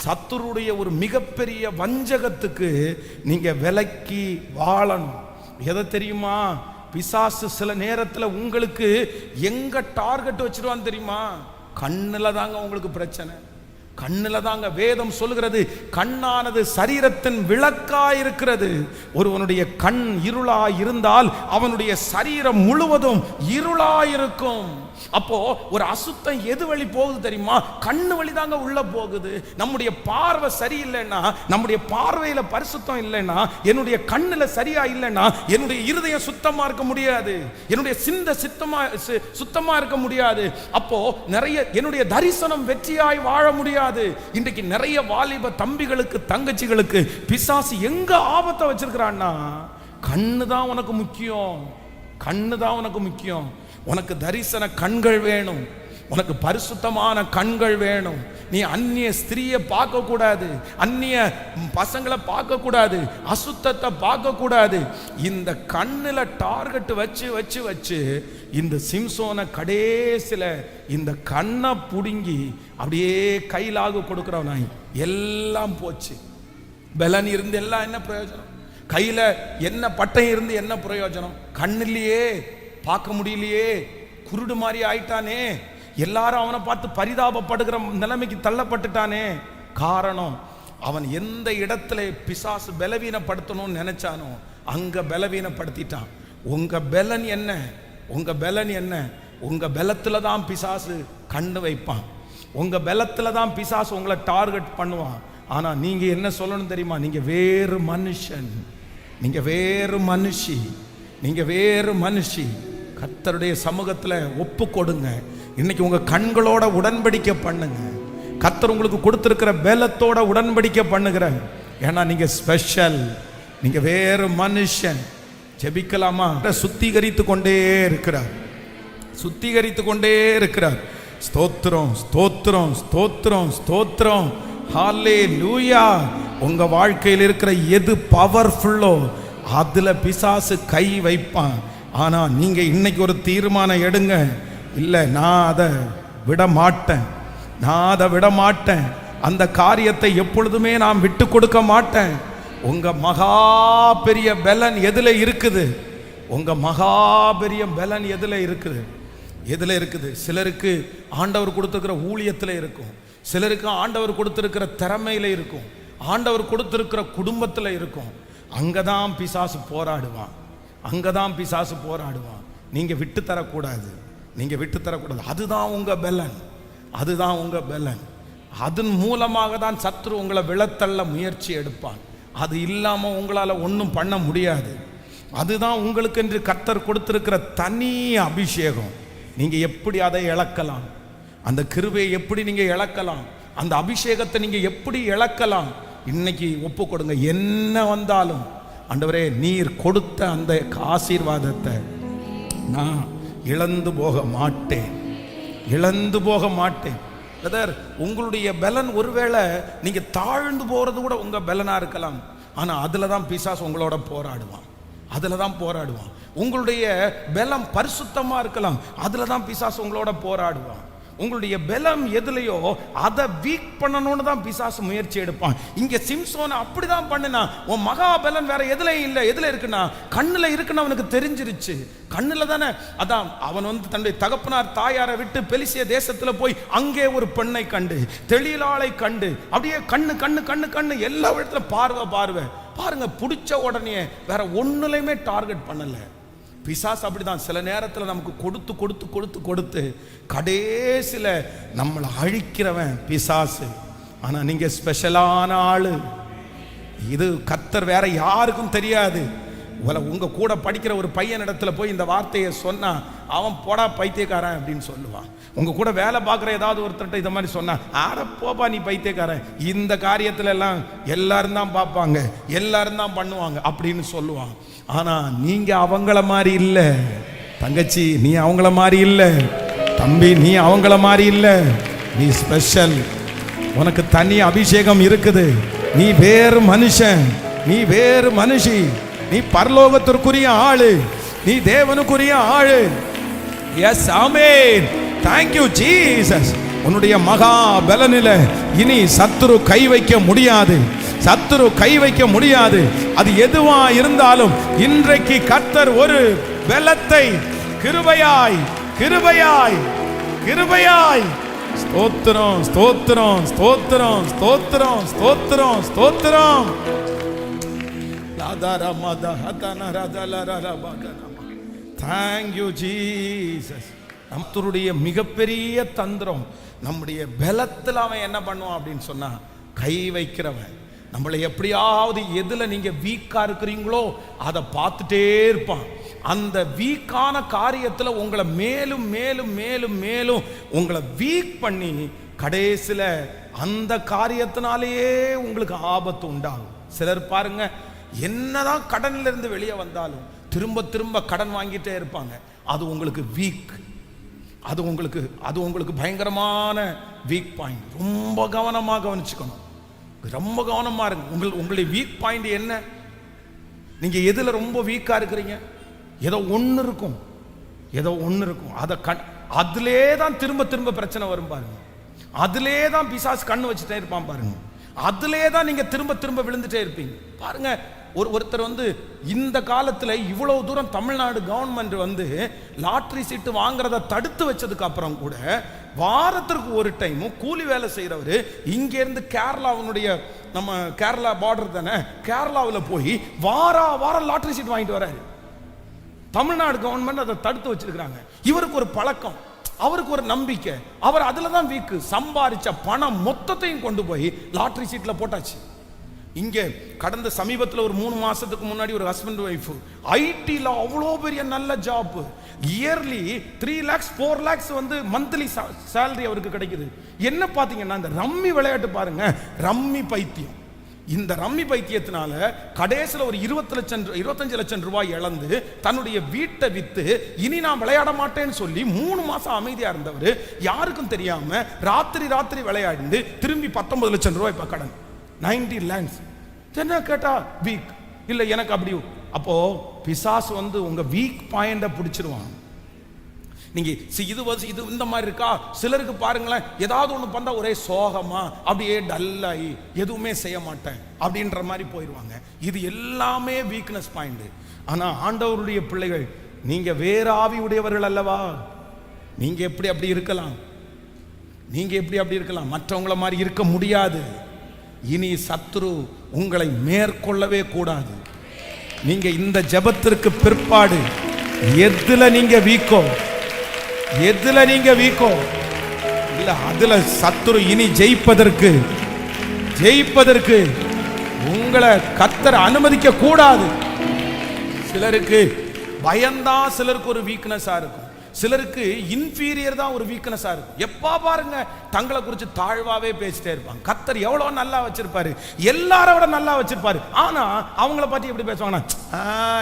சத்துருடைய ஒரு மிகப்பெரிய வஞ்சகத்துக்கு நீங்க விலக்கி வாழணும். எதை தெரியுமா? பிசாசு சில நேரத்தில் உங்களுக்கு எங்க டார்கெட் வச்சிருவான்னு தெரியுமா? கண்ணுல தாங்க உங்களுக்கு பிரச்சனை. கண்ணுல தாங்க. வேதம் சொல்லுகிறது, கண்ணானது சரீரத்தின் விளக்காய் இருக்கிறது. ஒருவனுடைய கண் இருளாய் இருந்தால் அவனுடைய சரீரம் முழுவதும் இருளாய் இருக்கும். அப்போ ஒரு அசுத்தம் எது வழி போகுது தெரியுமா? கண்ணு வழி தாங்க உள்ள போகுது. நம்முடைய பார்வை சரியில்லைன்னா, நம்முடைய பார்வையில பரிசுத்தம் இல்லைன்னா, என்னுடைய கண்ணுல சரியா இல்லைன்னா என்னுடைய இருதயம் சுத்தமா இருக்க முடியாது, என்னுடைய சிந்தை சுத்தமா இருக்க முடியாது. அப்போ நிறைய என்னுடைய தரிசனம் வெற்றியாய் வாழ முடியாது. இன்றைக்கு நிறைய வாலிப தம்பிகளுக்கு தங்கச்சிகளுக்கு பிசாசு எங்க ஆபத்தை வச்சிருக்கிறான்னா, கண்ணு தான் உனக்கு முக்கியம், கண்ணு தான் உனக்கு முக்கியம். உனக்கு தரிசன கண்கள் வேணும், உனக்கு பரிசுத்தமான கண்கள் வேணும். நீ அந்நிய ஸ்திரியை பார்க்க கூடாது, அந்நிய பசங்களை பார்க்க கூடாது, அசுத்தத்தை பார்க்க கூடாது. இந்த கண்ணுல டார்கெட் வச்சு வச்சு வச்சு இந்த சிம்சோனை கடைசில இந்த கண்ணை புடுங்கி அப்படியே கையிலாக கொடுக்கிறவனாய் எல்லாம் போச்சு. பலன் இருந்து எல்லாம் என்ன பிரயோஜனம்? கையில என்ன பட்டை இருந்து என்ன பிரயோஜனம்? கண்ணிலேயே பார்க்க முடியலையே, குருடு மாதிரி ஆயிட்டானே, எல்லாரும் அவனை பார்த்து பரிதாபப்படுகிற நிலைமைக்கு தள்ளப்பட்டுட்டானே. காரணம், அவன் எந்த இடத்துல பிசாசு பலவீனப்படுத்தணும்னு நினைச்சானோ அங்க பலவீனப்படுத்திட்டான். உங்க பலன் என்ன? உங்க பலன் என்ன? உங்க பலத்துல தான் பிசாசு கண்ணு வைப்பான், உங்க பலத்துல தான் பிசாசு உங்களை டார்கெட் பண்ணுவான். ஆனா நீங்க என்ன சொல்லணும் தெரியுமா? நீங்க வேறு மனுஷன், நீங்க வேறு மனுஷி, நீங்க வேறு மனுஷி. கர்த்தருடைய சமூகத்துல ஒப்பு கொடுங்க. இன்னைக்கு உங்க கண்களோட உடன்படிக்கை பண்ணுங்க. கர்த்தர் உங்களுக்கு கொடுத்திருக்கிற பலத்தோட உடன்படிக்கை பண்ணுகிற. ஏன்னா நீங்க ஸ்பெஷல், நீங்க வேறு மனுஷன். ஜெபிக்கலாமா? சுத்திகரித்து கொண்டே இருக்கிறார், சுத்திகரித்து கொண்டே இருக்கிறார். ஸ்தோத்திரம், ஸ்தோத்திரம், ஸ்தோத்திரம், ஸ்தோத்திரம். ஹல்லேலூயா. உங்க வாழ்க்கையில் இருக்கிற எது பவர்ஃபுல்லோ அதுல பிசாசு கை வைப்பான். ஆனா நீங்க இன்னைக்கு ஒரு தீர்மானம் எடுங்க, இல்லை நான் அதை விட மாட்டேன், நான் அதை விட மாட்டேன், அந்த காரியத்தை எப்பொழுதுமே நான் விட்டு கொடுக்க மாட்டேன். உங்க மகா பெரிய பலன் எதுல இருக்குது? உங்க மகா பெரிய பலன் எதுல இருக்குது? எதுல இருக்குது? சிலருக்கு ஆண்டவர் கொடுத்திருக்கிற ஊழியத்தில் இருக்கும், சிலருக்கு ஆண்டவர் கொடுத்திருக்கிற திறமையில இருக்கும், ஆண்டவர் கொடுத்திருக்கிற குடும்பத்தில் இருக்கும். அங்கதான் பிசாசு போராடுவான், அங்கதான் பிசாசு போராடுவான். நீங்க விட்டு தரக்கூடாது, நீங்க விட்டு தரக்கூடாது. அதுதான் உங்க பலன், அதுதான் உங்க பலன். அதன் மூலமாக தான் சத்துரு உங்களை விழத்தள்ள முயற்சி எடுப்பான். அது இல்லாம உங்களால ஒன்றும் பண்ண முடியாது. அதுதான் உங்களுக்கு என்று கர்த்தர் கொடுத்திருக்கிற தனி அபிஷேகம். நீங்க எப்படி அதை இழக்கலாம்? அந்த கிருபையை எப்படி நீங்க இழக்கலாம்? அந்த அபிஷேகத்தை நீங்க எப்படி இழக்கலாம்? இன்னைக்கு ஒப்பு கொடுங்க. என்ன வந்தாலும் ஆண்டவரே, நீர் கொடுத்த அந்த ஆசீர்வாதத்தை நான் இழந்து போக மாட்டேன், இழந்து போக மாட்டேன். பிரதர், உங்களுடைய பலன் ஒருவேளை நீங்க தாழ்ந்து போறது கூட உங்க பலனா இருக்கலாம். ஆனா அதுல தான் பிசாசு உங்களோட போராடுவான், அதுல தான் போராடுவான். உங்களுடைய பலம் பரிசுத்தமா இருக்கலாம், அதுல தான் பிசாசு உங்களோட போராடுவான். உங்களுடைய பலம் எதுலையோ அதை வீக் பண்ணணும்னு தான் பிசாசு முயற்சி எடுப்பான். இங்க சிம்சோன் அப்படிதான் பண்ணினா. உன் மகா பலன் வேற எதுல இல்ல, எதுல இருக்குன்னா கண்ணுல இருக்குன்னு அவனுக்கு தெரிஞ்சிருச்சு. கண்ணுல தானே. அதான் அவன் தன்னுடைய தகப்பனார் தாயாரை விட்டு பெலிசிய தேசத்துல போய் அங்கே ஒரு பெண்ணை கண்டு, தெளிலாளை கண்டு, அப்படியே கண்ணு கண்ணு கண்ணு கண்ணு எல்லா இடத்துல பார்வை பார்வை பாருங்க. பிடிச்ச உடனே வேற ஒண்ணுலையுமே டார்கெட் பண்ணல. பிசாசு அப்படிதான் சில நேரத்தில் நமக்கு கொடுத்து கொடுத்து கொடுத்து கொடுத்து கடைசியில நம்மளை அழிக்கிறவன் பிசாசு. ஆனா நீங்க ஸ்பெஷலான ஆளு. இது கர்த்தர் வேற யாருக்கும் தெரியாது. உங்க கூட படிக்கிற ஒரு பையன் இடத்துல போய் இந்த வார்த்தையை சொன்னா அவன் போடா பைத்தியக்காரன் அப்படின்னு சொல்லுவான். உங்க கூட வேலை பார்க்குற ஏதாவது ஒருத்தர்கிட்ட இதை மாதிரி சொன்னா, ஆட போப்பா நீ பைத்தியக்காரன், இந்த காரியத்துல எல்லாம் எல்லாரும் தான் பார்ப்பாங்க, எல்லாரும் தான் பண்ணுவாங்க அப்படின்னு சொல்லுவான். ஆனா நீங்க அவங்கள மாதிரி இல்ல தங்கச்சி, நீ அவங்கள மாதிரி இல்ல தம்பி, நீ அவங்கள மாதிரி இல்ல. நீ ஸ்பெஷல், உனக்கு தனி அபிஷேகம் இருக்குது. நீ வேறு மனுஷன், நீ வேறு மனுஷி, நீ பரலோகத்திற்குரிய ஆளு, நீ தேவனுக்குரிய ஆளு. Yes, amen. Thank you Jesus. உன்னுடைய மகா பலனில இனி சத்துரு கை வைக்க முடியாது. சத்துரு கை வைக்க முடியாது. அது எதுவா இருந்தாலும் இன்றைக்கு கர்த்தர் ஒரு பலத்தை கிருபையாய் கிருபையாய் கிருபையாய். ஸ்தோத்திரம் ஸ்தோத்திரம் ஸ்தோத்திரம் ஸ்தோத்திரம் ஸ்தோத்திரம் ஸ்தோத்திரம். Thank you Jesus. நம்முடைய மிகப்பெரிய தந்திரம் நம்முடைய பலத்தில் அவன் என்ன பண்ணுவான் அப்படின்னு சொன்னா, கை வைக்கிறவன். நம்மளை எப்படியாவது எதுல நீங்க வீக்கா இருக்கிறீங்களோ அதை பார்த்துட்டே இருப்பான். அந்த வீக்கான காரியத்தில் உங்களை மேலும் மேலும் மேலும் மேலும் உங்களை வீக் பண்ணி கடைசியில் அந்த காரியத்தினாலேயே உங்களுக்கு ஆபத்து உண்டாகும். சிலர் பாருங்க, என்னதான் கடன்ல இருந்து வெளியே வந்தாலும் திரும்ப திரும்ப கடன் வாங்கிட்டே இருப்பாங்க. அது உங்களுக்கு வீக். அது உங்களுக்கு பயங்கரமான வீக் பாயிண்ட். ரொம்ப கவனமாக கவனிச்சுக்கணும். ரொம்ப கவனமா இருங்க. உங்களுடைய வீக் பாயிண்ட் என்ன? நீங்க எதுல ரொம்ப வீக்கா இருக்கிறீங்க? ஏதோ ஒன்று இருக்கும். அதிலே தான் திரும்ப திரும்ப பிரச்சனை வரும் பாருங்க. அதிலே தான் பிசாசு கண்ணு வச்சுட்டே இருப்பான் பாருங்க. அதிலே தான் நீங்க திரும்ப திரும்ப விழுந்துட்டே இருப்பீங்க பாருங்க. ஒருத்தர் இந்த காலத்துல இவ்வளவு தூரம் தமிழ்நாடு கவர்மெண்ட் லாட்டரி சீட்டு வாங்குறத தடுத்து வச்சதுக்கு அப்புறம் கூட வாரத்திற்கு ஒரு டைம் கூலி வேலை செய்யறவரு இங்க இருந்து கேரளாவுடைய, நம்ம கேரளா பார்டர் தானே, கேரளாவில் போய் வாரம் லாட்டரி சீட் வாங்கிட்டு வராரு. தமிழ்நாடு கவர்மெண்ட் அதை தடுத்து வச்சிருக்காங்க. இவருக்கு ஒரு பழக்கம், அவருக்கு ஒரு நம்பிக்கை, அவர் அதுல தான் வீக்கு. சம்பாதிச்ச பணம் மொத்தத்தையும் கொண்டு போய் லாட்டரி சீட்ல போட்டாச்சு. இங்க கடந்த சமீபத்தில் ஒரு 3 மாசத்துக்கு முன்னாடி ஒரு ஹஸ்பண்ட் ஒய்ஃப் ஐடில அவ்வளோ பெரிய நல்ல job, yearly 3 lakhs 4 lakhs monthly salary அவருக்கு கிடைக்குது. என்ன பாத்தீங்கன்னா இந்த ரம்மி விளையாட்டு பாருங்க, ரம்மி பைத்தியம். இந்த ரம்மி பைத்தியத்தினால கடைசியில் ஒரு 25 லட்சம் ரூபாய் இழந்து தன்னுடைய வீட்டை வித்து இனி நான் விளையாட மாட்டேன்னு சொல்லி 3 மாசம் அமைதியா இருந்தவர் யாருக்கும் தெரியாம ராத்திரி விளையாண்டு திரும்பி 19 லட்சம் ரூபாய் இப்ப கடன், 90 lakhs. என்ன கேட்டா வீக் இல்ல எனக்கு அப்படி. அப்போ பிசாசு உங்க வீக் பாயிண்ட பிடிச்சிருவான். நீங்க இது இந்த மாதிரி இருக்கா? சிலருக்கு பாருங்களேன், ஏதாவது ஒண்ணு பண்ணா ஒரே சோகமா அப்படியே டல்லாகி எதுவுமே செய்ய மாட்டேன் அப்படின்ற மாதிரி போயிடுவாங்க. இது எல்லாமே வீக்னஸ் பாயிண்ட். ஆனா ஆண்டவருடைய பிள்ளைகள், நீங்க வேற ஆவி உடையவர்கள் அல்லவா? நீங்க எப்படி அப்படி இருக்கலாம்? மற்றவங்கள மாதிரி இருக்க முடியாது. இனி சத்துரு உங்களை மேற்கொள்ளவே கூடாது. நீங்க இந்த ஜெபத்திற்கு பிற்பாடு எதுல நீங்க வீக்கோ இல்ல அதுல சத்துரு இனி ஜெயிப்பதற்கு உங்களை கர்த்தர் அனுமதிக்க கூடாது. சிலருக்கு பயம்தான் சிலருக்கு ஒரு வீக்னஸா இருக்கும். சிலருக்கு இன்ஃபீரியர் தான் ஒரு வீக்னஸா இருக்கும். எப்பா பாருங்க தங்களை குறித்து தாழ்வாவே பேசிட்டே இருப்பாங்க. கர்த்தர் எவ்வளவு நல்லா வச்சிருப்பாரு, எல்லாரை விட நல்லா வச்சிருப்பாரு. ஆனா அவங்கள பத்தி எப்படி பேசுவாங்கன்னா,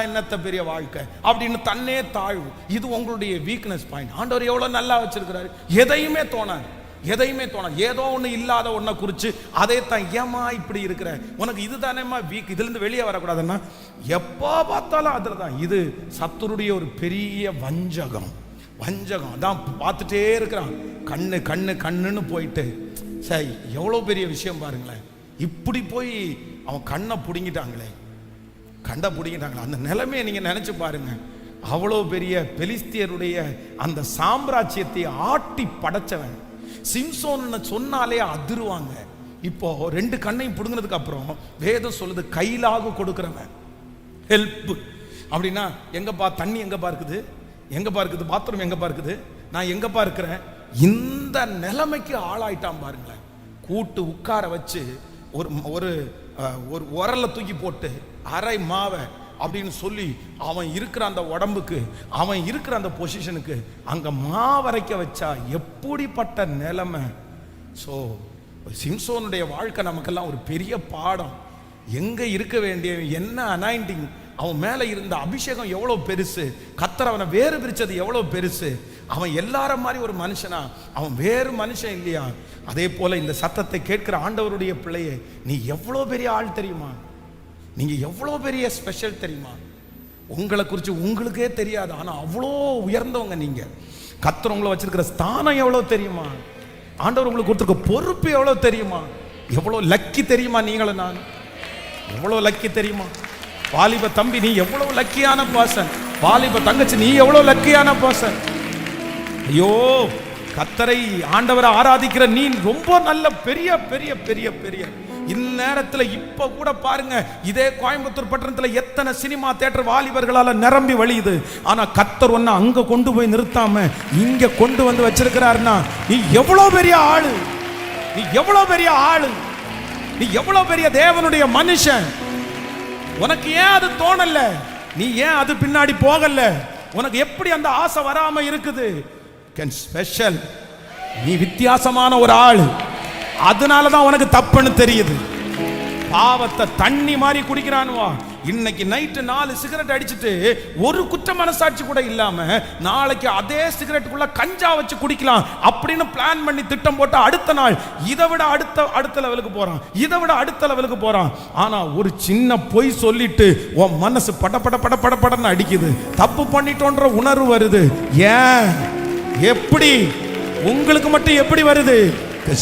என்னத்த பெரிய வாழ்க்கை அப்படின்னு தன்னே தாழ்வு. இது உங்களுடைய வீக்னஸ் பாயிண்ட். ஆண்டவர் எவ்வளவு நல்லா வச்சிருக்கிறாரு, எதையுமே தோணாது. ஏதோ ஒண்ணு இல்லாத ஒன்ன குறிச்சு அதே தான், ஏமா இப்படி இருக்கிற, உனக்கு இதுதானேமா வீக், இதுல இருந்து வெளியே வரக்கூடாதுன்னா எப்போ பார்த்தாலும் அதுலதான். இது சத்துருடைய ஒரு பெரிய வஞ்சகம் தான். பார்த்துட்டே இருக்கிறான். கண்ணுன்னு போயிட்டு சரி, எவ்வளோ பெரிய விஷயம் பாருங்களேன். இப்படி போய் அவன் கண்ணை பிடுங்கிட்டாங்களே. அந்த நிலைமையை நீங்க நினைச்சு பாருங்க. அவ்வளோ பெரிய பெலிஸ்தியருடைய அந்த சாம்ராஜ்யத்தை ஆட்டி படைச்சவன் சிம்சோன்னு சொன்னாலே அதிருவாங்க. இப்போ 2 கண்ணையும் பிடுங்கினதுக்கு அப்புறம் வேதம் சொல்லுது, கையிலாக கொடுக்கிறவன் ஹெல்ப் அப்படின்னா, எங்கப்பா தண்ணி எங்கப்பா இருக்குது, பாத்ரூம் எங்கப்பா இருக்குது, நான் எங்கப்பா இருக்கிறேன். இந்த நிலைமைக்கு ஆளாயிட்டான் பாருங்களேன். கூட்டு உட்கார வச்சு ஒரு உரல்ல தூக்கி போட்டு அரை மாவை அப்படின்னு சொல்லி அவன் இருக்கிற அந்த உடம்புக்கு, அவன் இருக்கிற அந்த பொசிஷனுக்கு அங்க மாவரைக்க வச்சா எப்படிப்பட்ட நிலைமை. ஸோ சிம்சோனுடைய வாழ்க்கை நமக்கெல்லாம் ஒரு பெரிய பாடம். எங்க இருக்க வேண்டிய என்ன அனாயிண்டிங், அவன் மேல இருந்த அபிஷேகம் எவ்வளவு பெருசு, கர்த்தர் அவனை வேறு பிரிச்சது எவ்வளவு பெருசு. அவன் எல்லார மாதிரி ஒரு மனுஷனா, அவன் வேறு மனுஷன் இல்லையா? அதே போல இந்த சத்தத்தை கேட்கிற ஆண்டவருடைய பிள்ளையே, நீ எவ்வளோ பெரிய ஆள் தெரியுமா? நீங்க எவ்வளோ பெரிய ஸ்பெஷல் தெரியுமா? உங்களை குறித்து உங்களுக்கே தெரியாது, ஆனா அவ்வளோ உயர்ந்தவங்க நீங்க. கர்த்தர் உங்களை வச்சிருக்கிற ஸ்தானம் எவ்வளோ தெரியுமா? ஆண்டவர் உங்களுக்கு கொடுத்துருக்க பொறுப்பு எவ்வளவு தெரியுமா? எவ்வளவு லக்கி தெரியுமா? நீங்களும் நான் எவ்வளவு லக்கி தெரியுமா? வாலிப தம்பி, நீ எவ்வளவு லக்கியான பர்சன். வாலிப தங்கச்சி, நீ எவ்வளவு லக்கியான பர்சன். ஐயோ, கர்த்தரை ஆண்டவரை ஆராதிக்கிற நீ ரொம்ப நல்ல பெரிய பெரிய பெரிய பெரிய. இந்நேரத்தில் இப்ப கூட பாருங்க, இதே கோயம்புத்தூர் பட்டணத்தில் எத்தனை சினிமா தியேட்டர் வாலிபர்களால நிரம்பி வழியுது. ஆனா கர்த்தர் ஒன்ன அங்க கொண்டு போய் நிறுத்தாம இங்க கொண்டு வந்து வச்சிருக்கிறாருன்னா நீ எவ்வளவு பெரிய ஆளு, நீ எவ்வளவு பெரிய ஆளு, நீ எவ்வளவு பெரிய தேவனுடைய மனுஷன். உனக்கு ஏன் அது தோணல? நீ ஏன் அது பின்னாடி போகல? உனக்கு எப்படி அந்த ஆசை வராம இருக்குது? ஸ்பெஷல், நீ வித்தியாசமான ஒரு ஆளு. அதனாலதான் உனக்கு தப்புன்னு தெரியுது. பாவத்தை தண்ணி மாதிரி குடிக்கிறானுவா. இன்னைக்கு நைட்டு 4 சிகரெட் அடிச்சுட்டு ஒரு குற்ற மனசாட்சி கூட இல்லாம நாளைக்கு அதே சிகரெட்டுக்குள்ள கஞ்சா வச்சு குடிக்கலாம் அப்படின்னு பிளான் பண்ணி திட்டம் போட்டு அடுத்த நாள் இதை விட அடுத்த லெவலுக்கு போறான், இதை விட அடுத்த லெவலுக்கு போறான். ஆனா ஒரு சின்ன பொய் சொல்லிட்டு உன் மனசு படன்னு அடிக்குது. தப்பு பண்ணிட்டோன்ற உணர்வு வருது. ஏன்? எப்படி? உங்களுக்கு மட்டும் எப்படி வருது?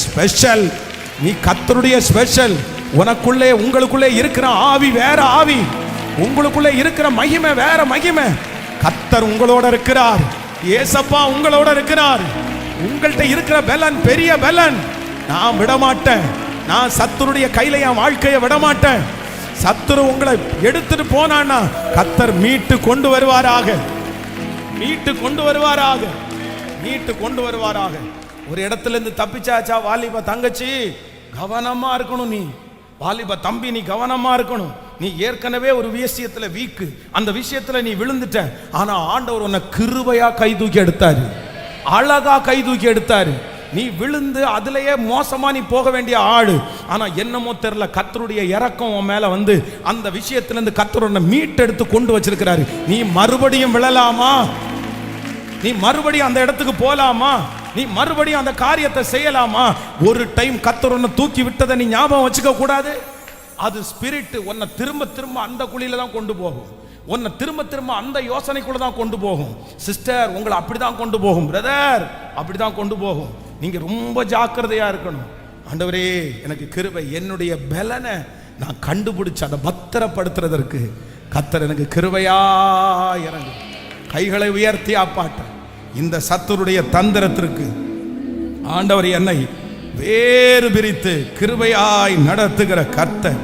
ஸ்பெஷல். நீ கர்த்தருடைய ஸ்பெஷல். உனக்குள்ளே உங்களுக்குள்ளே இருக்கிற ஆவி வேற ஆவி, உங்களுக்குள்ளே இருக்கிற மகிமை வேற மகிமை. கர்த்தர் உங்களோட இருக்கிறார். ஏசப்பா உங்களோட இருக்கிறார். உங்கள்கிட்ட இருக்கிற பலன் பெரிய பலன். நான் விட மாட்டேன். நான் சத்துருடைய கையில என் வாழ்க்கையை விட மாட்டேன். சத்துரு உங்களை எடுத்துட்டு போனான்னா கர்த்தர் மீட்டு கொண்டு வருவாராக, மீட்டு கொண்டு வருவாராக, மீட்டு கொண்டு வருவாராக. ஒரு இடத்துல இருந்து தப்பிச்சாச்சா வாலிப தங்கச்சி, கவனமா இருக்கணும். நீ வாலிப தம்பி, நீ கவனமா இருக்கணும். நீ ஏற்கனவே ஒரு விஷயத்துல வீக்கு, அந்த விஷயத்துல நீ விழுந்துட்ட. ஆனா ஆண்டவர் உன்னை கிருபையா கை தூக்கி எடுத்தாரு, அழகா கை தூக்கி எடுத்தாரு. நீ விழுந்து அதுலயே மோசமா நீ போக வேண்டிய ஆளு. ஆனா என்னமோ தெரியல, கர்த்தருடைய இரக்கம் உன் மேல வந்து அந்த விஷயத்துல இருந்து கர்த்தர் உன்னை மீட்டெடுத்து கொண்டு வச்சிருக்கிறாரு. நீ மறுபடியும் விழலாமா? நீ மறுபடியும் அந்த இடத்துக்கு போலாமா? நீ மறுபடியும் அந்த காரியத்தை செய்யலாமா? ஒரு டைம் கர்த்தர் உன்னை தூக்கி விட்டதை நீ ஞாபகம் வச்சுக்க கூடாது. அது ஸ்பிரிட் உன்னை திரும்ப திரும்ப அந்த குழியில தான் கொண்டு போகும். உன்னை திரும்ப திரும்ப அந்த யோசனைக்குள்ள தான் கொண்டு போகும். சிஸ்டர், உங்களை அப்படிதான் கொண்டு போகும். பிரதர், அப்படிதான் கொண்டு போகும். நீங்க ரொம்ப ஜாக்கிரதையா இருக்கணும். ஆண்டவரே எனக்கு கிருபை, என்னுடைய பலனை நான் கண்டுபிடிச்சு அதை பத்திரப்படுத்துறதற்கு கர்த்தர் எனக்கு கிருபையா இறங்கு. கைகளை உயர்த்தி ஆப்பாட்ட. இந்த சத்துருடைய தந்திரத்திற்கு ஆண்டவர் என்னை வேறு பிரித்து கிருபையாய் நடத்துகிற கர்த்தர்,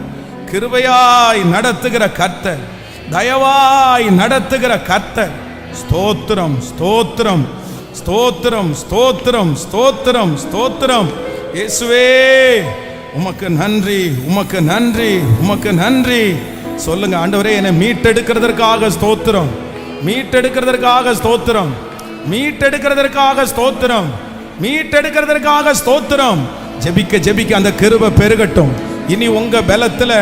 கிருபையாய் நடத்துகிற கர்த்தர், தயவாய் நடத்துகிற கர்த்தர். ஸ்தோத்திரம், ஸ்தோத்திரம், ஸ்தோத்திரம், ஸ்தோத்திரம், ஸ்தோத்திரம், ஸ்தோத்திரம். இயேசுவே உமக்கு நன்றி, உமக்கு நன்றி, உமக்கு நன்றி. சொல்லுங்க, ஆண்டவரே என்னை மீட்டெடுக்கிறதற்காக ஸ்தோத்திரம், மீட்டெடுக்கிறதற்காக ஸ்தோத்திரம், மீட்டெடுக்கிறதற்காக ஸ்தோத்திரம், மீட்டெடுக்கிறதற்காக ஸ்தோத்திரம். ஜெபிக்க ஜெபிக்க அந்த கிருபை பெருகட்டும். இனி உங்க பலத்துல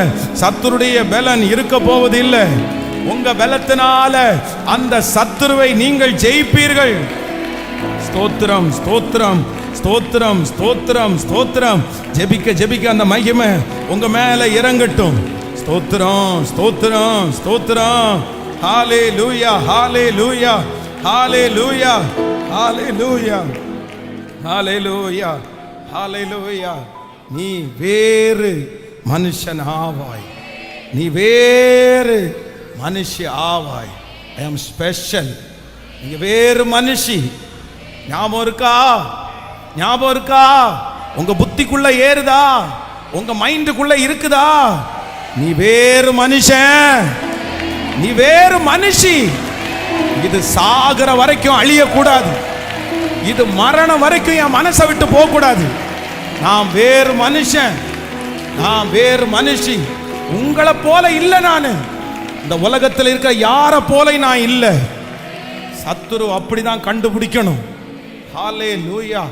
சத்துருடைய பலன் இருக்க போவது இல்லை. உங்க பலத்தினால அந்த சத்துருவை நீங்கள் ஜெயிப்பீர்கள். ஸ்தோத்திரம், ஸ்தோத்திரம், ஸ்தோத்திரம், ஸ்தோத்திரம், ஸ்தோத்திரம். ஜெபிக்க ஜெபிக்க அந்த மகிமை உங்க மேல இறங்கட்டும். ஸ்தோத்திரம், ஸ்தோத்திரம், ஸ்தோத்திரம். ஹalleluya, ஹalleluya, ஹalleluya, ஹalleluya, ஹalleluya, ஹalleluya. நீ வேறு மனுஷன் ஆவாய், நீ வேறு மனுஷி ஆவாய். ஐ ஆம் ஸ்பெஷல். நீங்க வேறு மனுஷி. ஞாபகம் இருக்கா? ஞாபகம் இருக்கா? உங்க புத்திக்குள்ள ஏறுதா? உங்க மைண்டுக்குள்ள இருக்குதா? நீ வேறு மனுஷன், நீ வேறு மனுஷி. இது சாகர வரைக்கும் அழியக்கூடாது. இது மரணம் வரைக்கும் என் மனசை விட்டு போக கூடாது. நான் வேறு மனுஷன், நான் வேறு மனுஷி. உங்களை போல இல்லை. நான் இந்த உலகத்தில் இருக்க யார போல நான் இல்லை. சத்துரு அப்படிதான் கண்டுபிடிக்கணும். ஹalleluya.